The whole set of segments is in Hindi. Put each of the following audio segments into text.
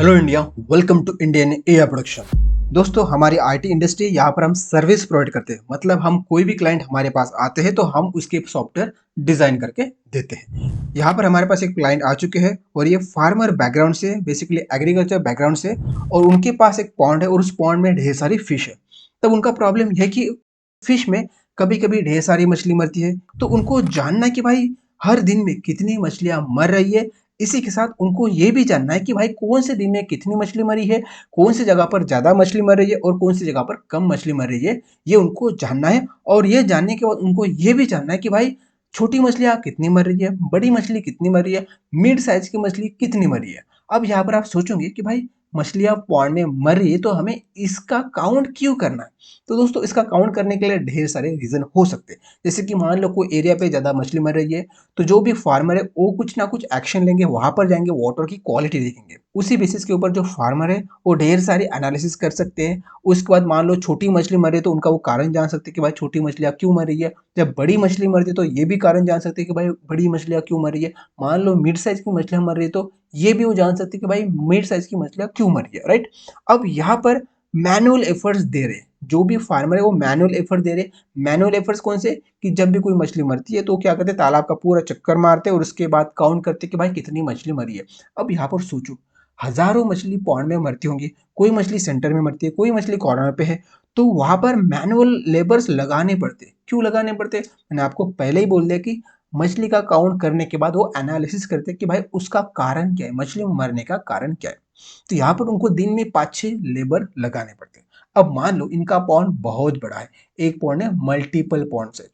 Hello India, welcome to Indian AI production. दोस्तों, हमारी आईटी इंडस्ट्री यहाँ पर हम सर्विस प्रोवाइड करते हैं। मतलब हम कोई भी क्लाइंट हमारे पास आते हैं तो हम उसके सॉफ्टवेयर डिजाइन करके देते हैं। यहाँ पर हमारे पास एक क्लाइंट आ चुके हैं और ये फार्मर बैकग्राउंड से, बेसिकली एग्रीकल्चर बैकग्राउंड से, और उनके पास एक पॉन्ड है और उस पॉन्ड में ढेर सारी फिश है। तब उनका प्रॉब्लम यह है कि फिश में कभी कभी ढेर सारी मछली मरती है। तो उनको जानना है कि भाई हर दिन में कितनी मछलियां मर रही है। इसी के साथ उनको ये भी जानना है कि भाई कौन से दिन में कितनी मछली मरी है, कौन सी जगह पर ज़्यादा मछली मर रही है और कौन सी जगह पर कम मछली मर रही है। ये उनको जानना है। और ये जानने के बाद उनको ये भी जानना है कि भाई छोटी मछलियाँ कितनी मर रही है, बड़ी मछली कितनी मर रही है, मिड साइज की मछली कितनी मर रही है। अब यहाँ पर आप सोचोगे कि भाई मछलियाँ पॉन्ड में मर रही है तो हमें इसका काउंट क्यों करना है। तो दोस्तों, इसका काउंट करने के लिए ढेर सारे रीज़न हो सकते हैं। जैसे कि मान लो कोई एरिया पे ज़्यादा मछली मर रही है, तो जो भी फार्मर है वो कुछ ना कुछ एक्शन लेंगे, वहां पर जाएंगे, वाटर की क्वालिटी देखेंगे। उसी बेसिस के ऊपर जो फार्मर है वो ढेर सारी एनालिसिस कर सकते हैं। उसके बाद मान लो छोटी मछली मरे तो उनका वो कारण जान सकते हैं कि भाई छोटी मछलियाँ क्यों मर रही है। जब बड़ी मछली मरती है तो ये भी कारण जान सकते हैं कि भाई बड़ी मछलियाँ क्यों मर रही है। मान लो मिड साइज की मछलियाँ मर रही है तो ये भी वो जान सकते हैं कि भाई मिड साइज की मछलियाँ क्यों मर रही है, राइट। अब यहाँ पर मैनुअल एफर्ट्स दे रहे हैं, जो भी फार्मर है वो मैनुअल एफर्ट दे रहे हैं। मैनुअल एफर्ट्स कौन से, कि जब भी कोई मछली मरती है तो क्या करते हैं, तालाब का पूरा चक्कर मारते हैं और उसके बाद काउंट करते हैं कि भाई कितनी मछली मरी है। अब यहाँ पर सोचो, हजारों मछली पॉन्ड में मरती होंगी, कोई मछली सेंटर में मरती है, कोई मछली कॉर्नर पे है। तो वहां पर मैनुअल लेबर्स लगाने पड़ते हैं। क्यों लगाने पड़ते हैं? मैंने आपको पहले ही बोल दिया कि मछली का काउंट करने के बाद वो एनालिसिस करते हैं कि भाई उसका कारण क्या है, मछली मरने का कारण क्या है। तो यहाँ पर उनको दिन में 5-6 लेबर लगाने पड़ते हैं। अब मान लो इनका पॉन्ड बहुत बड़ा है, एक पॉन्ड है, मल्टीपल पॉन्ड्स है,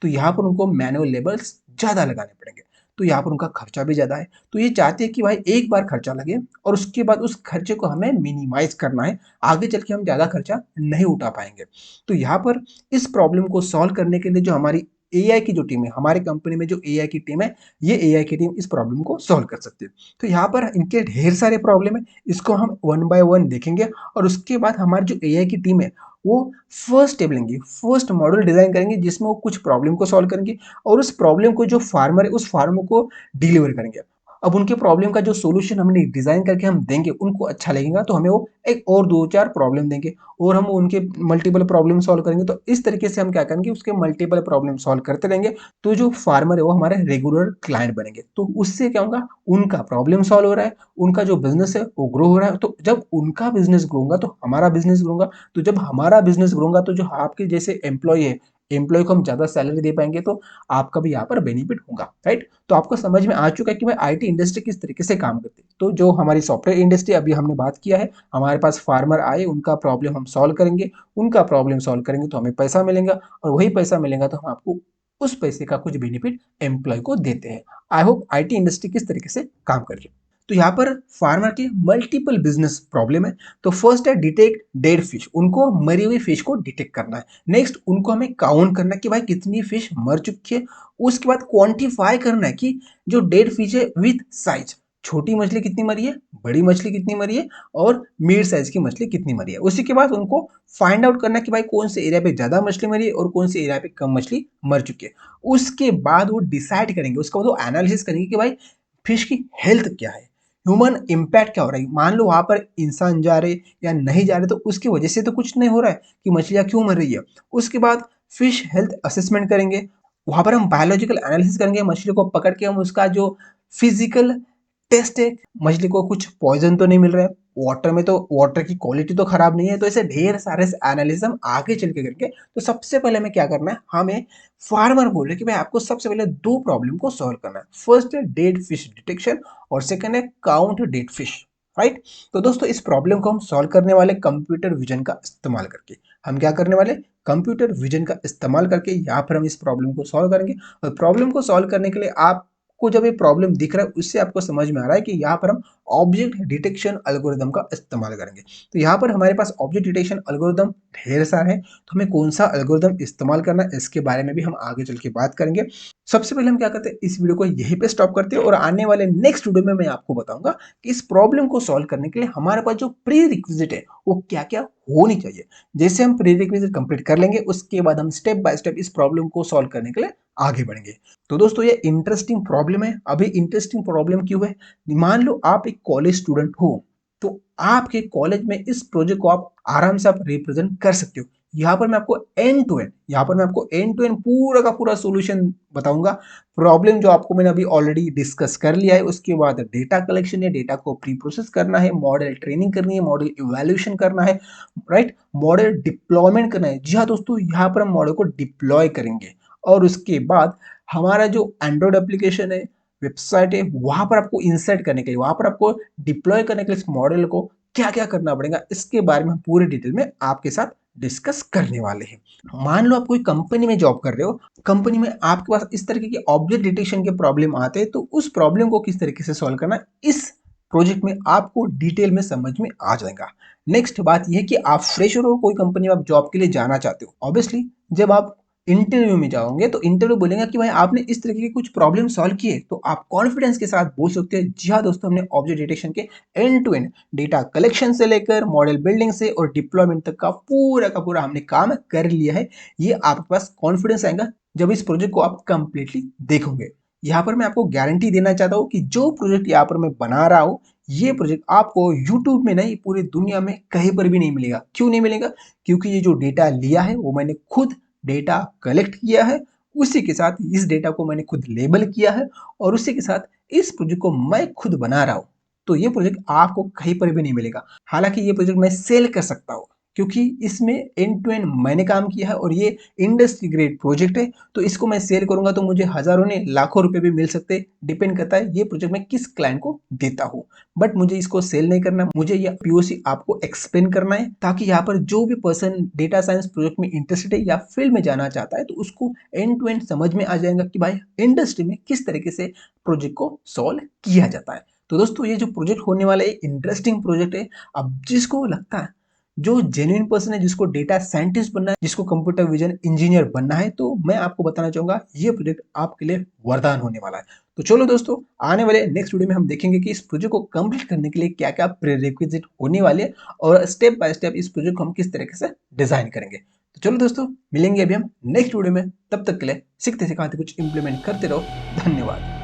तो यहाँ पर उनको मैनुअल लेबर्स ज़्यादा लगाने पड़ेंगे। तो यहाँ पर उनका खर्चा भी ज़्यादा है। तो ये चाहते हैं कि भाई एक बार खर्चा लगे और उसके बाद उस खर्चे को हमें मिनिमाइज करना है, आगे चल के हम ज़्यादा खर्चा नहीं उठा पाएंगे। तो यहाँ पर इस प्रॉब्लम को सॉल्व करने के लिए जो हमारी एआई की जो टीम है, हमारे कंपनी में जो एआई की टीम है, ये एआई की टीम इस प्रॉब्लम को सॉल्व कर सकती है। तो यहाँ पर इनके ढेर सारे प्रॉब्लम है, इसको हम वन बाय वन देखेंगे। और उसके बाद हमारी जो एआई की टीम है वो फर्स्ट स्टेप लेंगे, फर्स्ट मॉडल डिजाइन करेंगे जिसमें वो कुछ प्रॉब्लम को सॉल्व करेंगे और उस प्रॉब्लम को जो फार्मर है उस फार्मर को डिलीवर करेंगे। अब उनके प्रॉब्लम का जो सोल्यूशन हमने डिजाइन करके हम देंगे, उनको अच्छा लगेगा तो हमें वो एक और 2-4 प्रॉब्लम देंगे और हम उनके मल्टीपल प्रॉब्लम सॉल्व करेंगे। तो इस तरीके से हम क्या करेंगे, उसके मल्टीपल प्रॉब्लम सॉल्व करते रहेंगे। तो जो फार्मर है वो हमारे रेगुलर क्लाइंट बनेंगे। तो उससे क्या होगा, उनका प्रॉब्लम सॉल्व हो रहा है, उनका जो बिजनेस है वो ग्रो हो रहा है। तो जब उनका बिजनेस ग्रो होगा तो हमारा बिजनेस ग्रो होगा। तो जब हमारा बिजनेस ग्रो होगा तो जो आपके जैसे एम्प्लॉय है, एम्प्लॉय को हम ज्यादा सैलरी दे पाएंगे तो आपका भी यहाँ पर बेनिफिट होगा, राइट। तो आपको समझ में आ चुका है कि भाई आईटी इंडस्ट्री किस तरीके से काम करती है। तो जो हमारी सॉफ्टवेयर इंडस्ट्री अभी हमने बात किया है, हमारे पास फार्मर आए, उनका प्रॉब्लम हम सॉल्व करेंगे, उनका प्रॉब्लम सॉल्व करेंगे तो हमें पैसा मिलेगा और वही पैसा मिलेगा तो हम आपको उस पैसे का कुछ बेनिफिट एम्प्लॉय को देते हैं। आई होप आईटी इंडस्ट्री किस तरीके से काम कर रही है। तो यहाँ पर फार्मर के मल्टीपल बिजनेस प्रॉब्लम है। तो फर्स्ट है डिटेक्ट डेड फिश, उनको मरी हुई फिश को डिटेक्ट करना है। नेक्स्ट उनको हमें काउंट करना है कि भाई कितनी फिश मर चुकी है। उसके बाद क्वांटिफाई करना है कि जो डेड फिश है विथ साइज, छोटी मछली कितनी मरी है, बड़ी मछली कितनी मरी है और मिड साइज की मछली कितनी मरी है। उसी के बाद उनको फाइंड आउट करना कि भाई कौन से एरिया पे ज्यादा मछली मरी है और कौन से एरिया पे कम मछली मर चुकी है। उसके बाद वो डिसाइड करेंगे, उसका वो एनालिसिस करेंगे कि भाई फिश की हेल्थ क्या है, ह्यूमन इम्पैक्ट क्या हो रहा है। मान लो वहां पर इंसान जा रहे या नहीं जा रहे तो उसकी वजह से तो कुछ नहीं हो रहा है कि मछलियां क्यों मर रही है। उसके बाद फिश हेल्थ असेसमेंट करेंगे, वहां पर हम बायोलॉजिकल एनालिसिस करेंगे, मछली को पकड़ के हम उसका जो फिजिकल टेस्ट है, मछली को कुछ पॉइजन तो नहीं मिल रहा है, वाटर में तो वाटर की क्वालिटी तो खराब नहीं है। तो ऐसे ढेर सारे एनालिसिस हम आगे चल के करके, तो सबसे पहले हमें क्या करना है, हमें फार्मर बोल रहे हैं कि भाई आपको सबसे पहले दो प्रॉब्लम को सॉल्व करना है। फर्स्ट है डेड फिश डिटेक्शन और सेकंड है काउंट डेड फिश, राइट। तो दोस्तों इस प्रॉब्लम को हम सॉल्व करने वाले कंप्यूटर विजन का इस्तेमाल करके, हम क्या करने वाले, कंप्यूटर विजन का इस्तेमाल करके यहाँ पर हम इस प्रॉब्लम को सॉल्व करेंगे। और प्रॉब्लम को सॉल्व करने के लिए आपको जब ये प्रॉब्लम दिख रहा है उससे आपको समझ में आ रहा है कि यहाँ पर हम ऑब्जेक्ट डिटेक्शन एल्गोरिदम का इस्तेमाल करेंगे। तो यहाँ पर हमारे पास ऑब्जेक्ट डिटेक्शन एल्गोरिदम ढेर सारे हैं, तो हमें कौन सा एल्गोरिदम इस्तेमाल करना है इसके बारे में भी हम आगे चल के बात करेंगे। सबसे पहले हम क्या करते हैं, इस वीडियो को यहीं पे स्टॉप करते हैं और आने वाले नेक्स्ट वीडियो में मैं आपको बताऊंगा कि इस प्रॉब्लम को सॉल्व करने के लिए हमारे पास जो प्री रिक्विजिट है वो क्या क्या होनी चाहिए। जैसे हम प्री रिक्विजिट कंप्लीट कर लेंगे उसके बाद हम स्टेप बाय स्टेप इस प्रॉब्लम को सॉल्व करने के लिए आगे बढ़ेंगे। तो दोस्तों ये इंटरेस्टिंग प्रॉब्लम है। अभी इंटरेस्टिंग प्रॉब्लम क्यों है, मान लो आप एक कॉलेज स्टूडेंट हो तो आपके कॉलेज में इस प्रोजेक्ट को आप आराम से आप रिप्रेजेंट कर सकते हो। यहाँ पर मैं आपको एंड टू एंड पूरा का पूरा सॉल्यूशन बताऊंगा। प्रॉब्लम जो आपको मैंने अभी ऑलरेडी डिस्कस कर लिया है, उसके बाद डेटा कलेक्शन है, डेटा को प्री प्रोसेस करना है, मॉडल ट्रेनिंग करनी है, मॉडल इवैल्यूएशन करना है, राइट, मॉडल डिप्लॉयमेंट करना है। जी हाँ दोस्तों, यहाँ पर हम मॉडल को डिप्लॉय करेंगे और उसके बाद हमारा जो एंड्रॉइड एप्लीकेशन है, वेबसाइट है, वहां पर आपको इंसर्ट करने के लिए, वहां पर आपको डिप्लॉय करने के लिए इस मॉडल को क्या क्या करना पड़ेगा, इसके बारे में हम पूरे डिटेल में आपके साथ डिस्कस करने वाले हैं। मान लो आप कोई कंपनी में जॉब कर रहे हो, कंपनी में आपके पास इस तरीके के ऑब्जेक्ट डिटेक्शन के प्रॉब्लम आते हैं, तो उस प्रॉब्लम को किस तरीके से सॉल्व करना, इस प्रोजेक्ट में आपको डिटेल में समझ में आ जाएगा। नेक्स्ट बात यह कि आप फ्रेशर हो, कोई कंपनी में आप जॉब के लिए जाना चाहते हो, ऑब्वियसली जब आप इंटरव्यू में जाओगे तो इंटरव्यू बोलेगा कि भाई आपने इस तरीके के कुछ प्रॉब्लम सॉल्व किए, तो आप कॉन्फिडेंस के साथ बोल सकते हैं जी हाँ दोस्तों, हमने ऑब्जेक्ट डिटेक्शन के end to end data collection से लेकर मॉडल बिल्डिंग से और डिप्लॉयमेंट तक का पूरा हमने काम कर लिया है। ये आपके पास कॉन्फिडेंस आएगा जब इस प्रोजेक्ट को आप कंप्लीटली देखोगे। यहाँ पर मैं आपको गारंटी देना चाहता हूँ कि जो प्रोजेक्ट यहाँ पर मैं बना रहा हूँ, ये प्रोजेक्ट आपको यूट्यूब में नहीं, पूरी दुनिया में कहीं पर भी नहीं मिलेगा। क्यों नहीं मिलेगा? क्योंकि ये जो डेटा लिया है वो मैंने खुद डेटा कलेक्ट किया है, उसी के साथ इस डेटा को मैंने खुद लेबल किया है और उसी के साथ इस प्रोजेक्ट को मैं खुद बना रहा हूं। तो ये प्रोजेक्ट आपको कहीं पर भी नहीं मिलेगा। हालांकि ये प्रोजेक्ट मैं सेल कर सकता हूं क्योंकि इसमें एंड टू एंड मैंने काम किया है और ये इंडस्ट्री ग्रेड प्रोजेक्ट है, तो इसको मैं सेल करूंगा तो मुझे हजारों ने लाखों रुपए भी मिल सकते हैं। डिपेंड करता है ये प्रोजेक्ट मैं किस क्लाइंट को देता हूँ। बट मुझे इसको सेल नहीं करना, मुझे ये पीओसी आपको एक्सप्लेन करना है ताकि यहाँ पर जो भी पर्सन डेटा साइंस प्रोजेक्ट में इंटरेस्टेड है या फील्ड में जाना चाहता है, तो उसको एंड टू एंड समझ में आ जाएगा कि भाई इंडस्ट्री में किस तरीके से प्रोजेक्ट को सॉल्व किया जाता है। तो दोस्तों, ये जो प्रोजेक्ट होने वाला है इंटरेस्टिंग प्रोजेक्ट है। अब जिसको लगता है, जो जेन्युइन पर्सन है, जिसको डेटा साइंटिस्ट बनना है, जिसको कंप्यूटर विजन इंजीनियर बनना है, तो मैं आपको बताना चाहूंगा ये प्रोजेक्ट आपके लिए वरदान होने वाला है। तो चलो दोस्तों, आने वाले नेक्स्ट वीडियो में हम देखेंगे कि इस प्रोजेक्ट को कंप्लीट करने के लिए क्या क्या प्रीरेक्विजिट होने वाले हैं और स्टेप बाय स्टेप इस प्रोजेक्ट को हम किस तरीके से डिजाइन करेंगे। तो चलो दोस्तों, मिलेंगे अभी हम नेक्स्ट वीडियो में। तब तक के लिए सीखते सिखाते कुछ इंप्लीमेंट करते रहो। धन्यवाद।